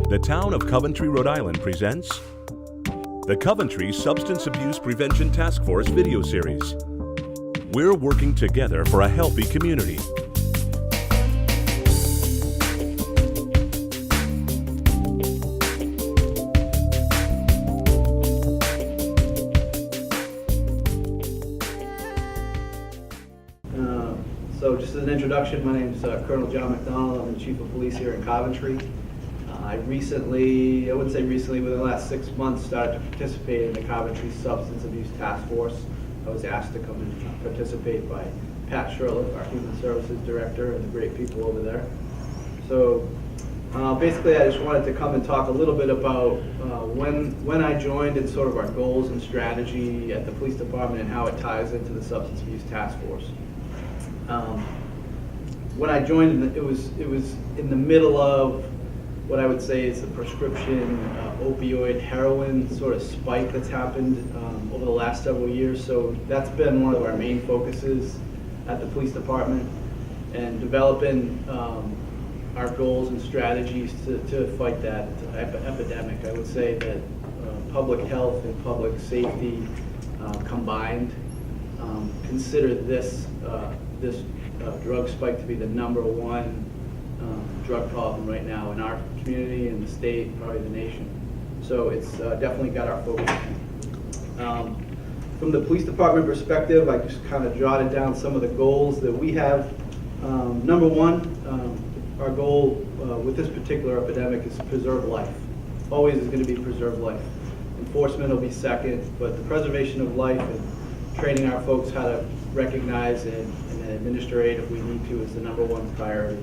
The town of Coventry, Rhode Island presents the Coventry Substance Abuse Prevention Task Force video series. We're working together for a healthy community. So just as an introduction, my name is Col John MacDonald. I'm the Chief of Police here in Coventry. I wouldn't say recently, within the last 6 months, started to participate in the Coventry Substance Abuse Task Force. I was asked to come and participate by Pat Shirley, our Human Services Director, and the great people over there. So basically I just wanted to come and talk a little bit about when I joined and sort of our goals and strategy at the police department and how it ties into the Substance Abuse Task Force. When I joined, it was in the middle of what I would say is the prescription opioid heroin sort of spike that's happened over the last several years. So that's been one of our main focuses at the police department, and developing our goals and strategies to fight that epidemic. I would say that public health and public safety combined consider this drug spike to be the #1 drug problem right now in our community, in the state, probably the nation. So it's definitely got our focus. From the police department perspective, I just kind of jotted down some of the goals that we have. #1, our goal with this particular epidemic is to preserve life. Always is going to be preserve life. Enforcement will be second, but the preservation of life and training our folks how to recognize and administer aid if we need to is the #1 priority.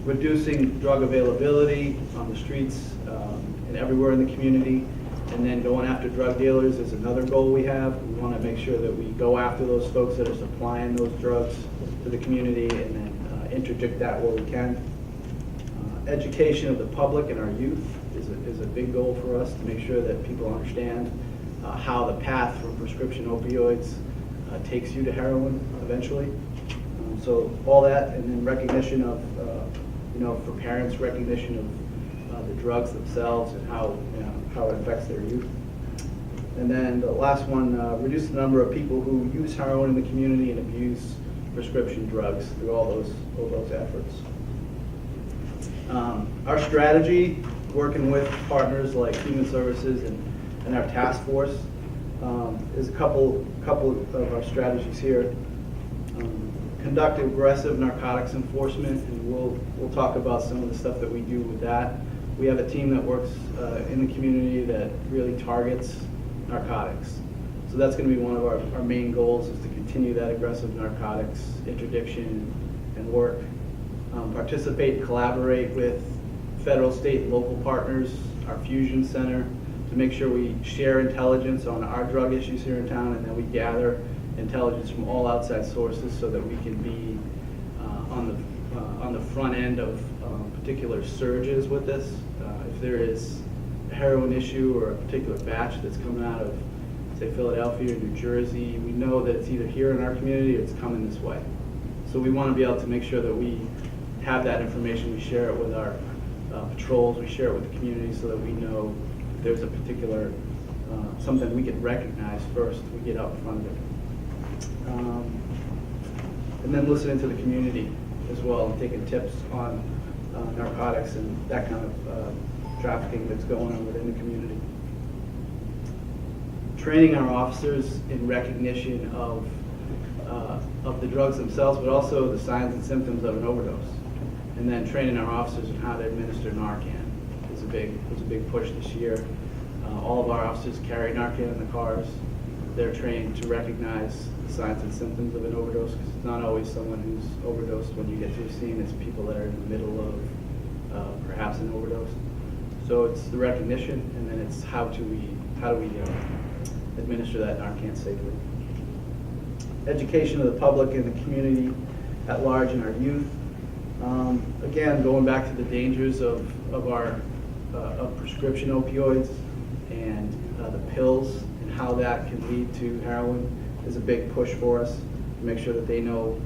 Reducing drug availability on the streets and everywhere in the community, and then going after drug dealers is another goal we have. We want to make sure that we go after those folks that are supplying those drugs to the community, and then interdict that where we can. Education of the public and our youth is a big goal for us, to make sure that people understand how the path from prescription opioids takes you to heroin eventually. So all that, and then recognition of, for parents, recognition of the drugs themselves and how it affects their youth. And then the last one, reduce the number of people who use heroin in the community and abuse prescription drugs through all those efforts. Our strategy, working with partners like Human Services and our task force, is a couple of our strategies here. Conduct aggressive narcotics enforcement, and we'll talk about some of the stuff that we do with that. We have a team that works in the community that really targets narcotics. So that's going to be one of our main goals, is to continue that aggressive narcotics interdiction and work. Participate and collaborate with federal, state, and local partners, our Fusion Center, to make sure we share intelligence on our drug issues here in town, and then we gather intelligence from all outside sources so that we can be on the front end of particular surges with this. If there is a heroin issue or a particular batch that's coming out of, say, Philadelphia or New Jersey, we know that it's either here in our community or it's coming this way. So we want to be able to make sure that we have that information. We share it with our patrols, we share it with the community, so that we know if there's a particular something we can recognize first, we get out in front of it. And then listening to the community as well, and taking tips on narcotics and that kind of trafficking that's going on within the community. Training our officers in recognition of the drugs themselves, but also the signs and symptoms of an overdose. And then training our officers on how to administer Narcan was a big push this year. All of our officers carry Narcan in the cars. They're trained to recognize the signs and symptoms of an overdose, because it's not always someone who's overdosed when you get to a scene. It's people that are in the middle of perhaps an overdose. So it's the recognition, and then it's how do we administer that Narcan safely. Education of the public and the community at large, and our youth. Again, going back to the dangers of prescription opioids and the pills, and how that can lead to heroin, is a big push for us to make sure that they know,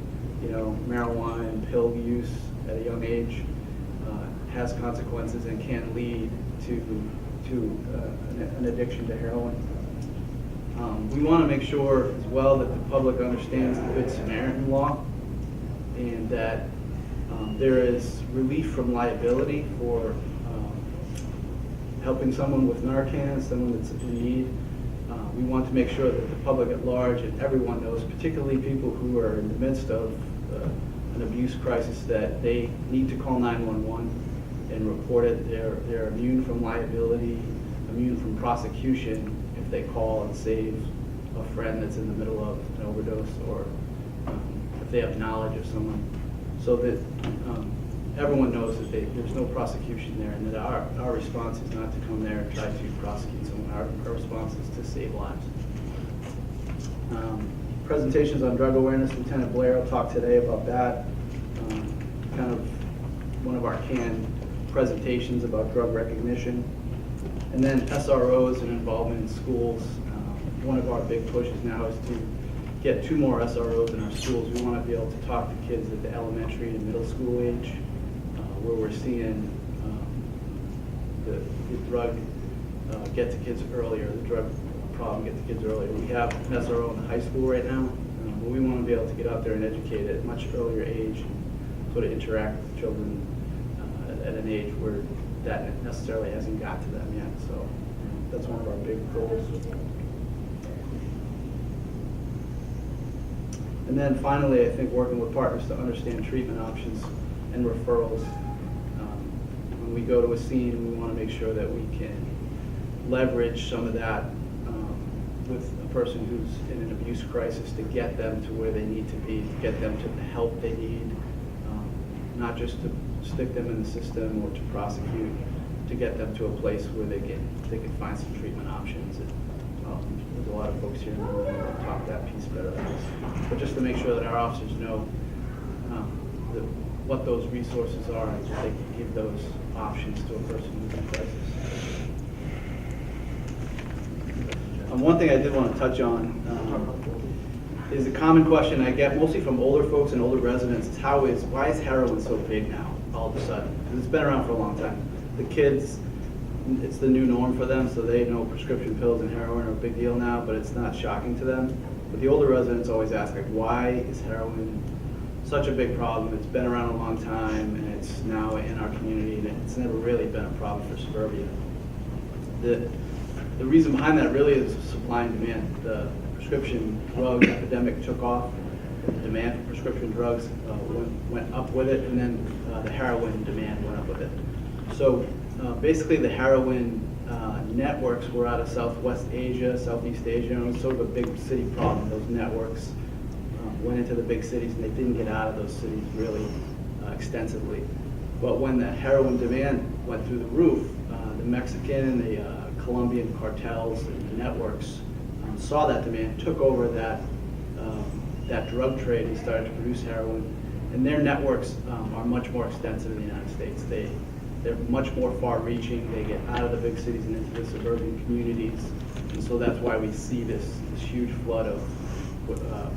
marijuana and pill use at a young age has consequences and can lead to an addiction to heroin. We want to make sure as well that the public understands the Good Samaritan law, and that there is relief from liability for helping someone with Narcan, someone that's in need. We want to make sure that the public at large and everyone knows, particularly people who are in the midst of an abuse crisis, that they need to call 911 and report it. They're immune from liability, immune from prosecution if they call and save a friend that's in the middle of an overdose, or if they have knowledge of someone, so that everyone knows that there's no prosecution there, and that our response is not to come there and try to prosecute someone. Our response is to save lives. Presentations on drug awareness. Lieutenant Blair will talk today about that. Kind of one of our canned presentations about drug recognition. And then SROs and involvement in schools. One of our big pushes now is to get 2 more SROs in our schools. We want to be able to talk to kids at the elementary and middle school age, where we're seeing the drug get to kids earlier, the drug problem get to kids earlier. We have an SRO in the high school right now, but we want to be able to get out there and educate at a much earlier age, and sort of interact with children at an age where that necessarily hasn't got to them yet. So that's one of our big goals. And then finally, I think working with partners to understand treatment options and referrals. When we go to a scene, we want to make sure that we can leverage some of that with a person who's in an abuse crisis to get them to where they need to be, to get them to the help they need, not just to stick them in the system or to prosecute, to get them to a place where they can find some treatment options. And, there's a lot of folks here who will talk that piece better than us. But just to make sure that our officers know what those resources are, and so they can give those options to a person who's in crisis. One thing I did want to touch on is a common question I get mostly from older folks and older residents is why is heroin so big now all of a sudden? Because it's been around for a long time. The kids, it's the new norm for them, so they know prescription pills and heroin are a big deal now, but it's not shocking to them. But the older residents always ask, like, why is heroin such a big problem? It's been around a long time, and it's now in our community, and it's never really been a problem for suburbia. The reason behind that really is supply and demand. The prescription drug epidemic took off. The demand for prescription drugs went up with it, and then the heroin demand went up with it. So basically the heroin networks were out of Southwest Asia, Southeast Asia, and it was sort of a big city problem. Those networks went into the big cities, and they didn't get out of those cities really extensively. But when the heroin demand went through the roof, the Mexican, the Colombian cartels and the networks saw that demand, took over that drug trade, and started to produce heroin. And their networks are much more extensive in the United States. They're much more far-reaching. They get out of the big cities and into the suburban communities, and so that's why we see this huge flood of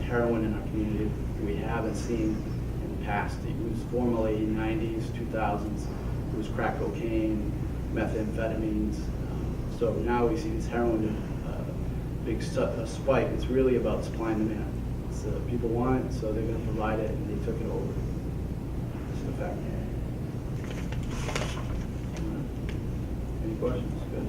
heroin in our community we haven't seen in the past. It was formerly 90s, 2000s. It was crack cocaine, methamphetamines. So now we see this heroin big spike. It's really about supply and demand. So people want it, so they're going to provide it, and they took it over. That's the fact. Any questions? Good.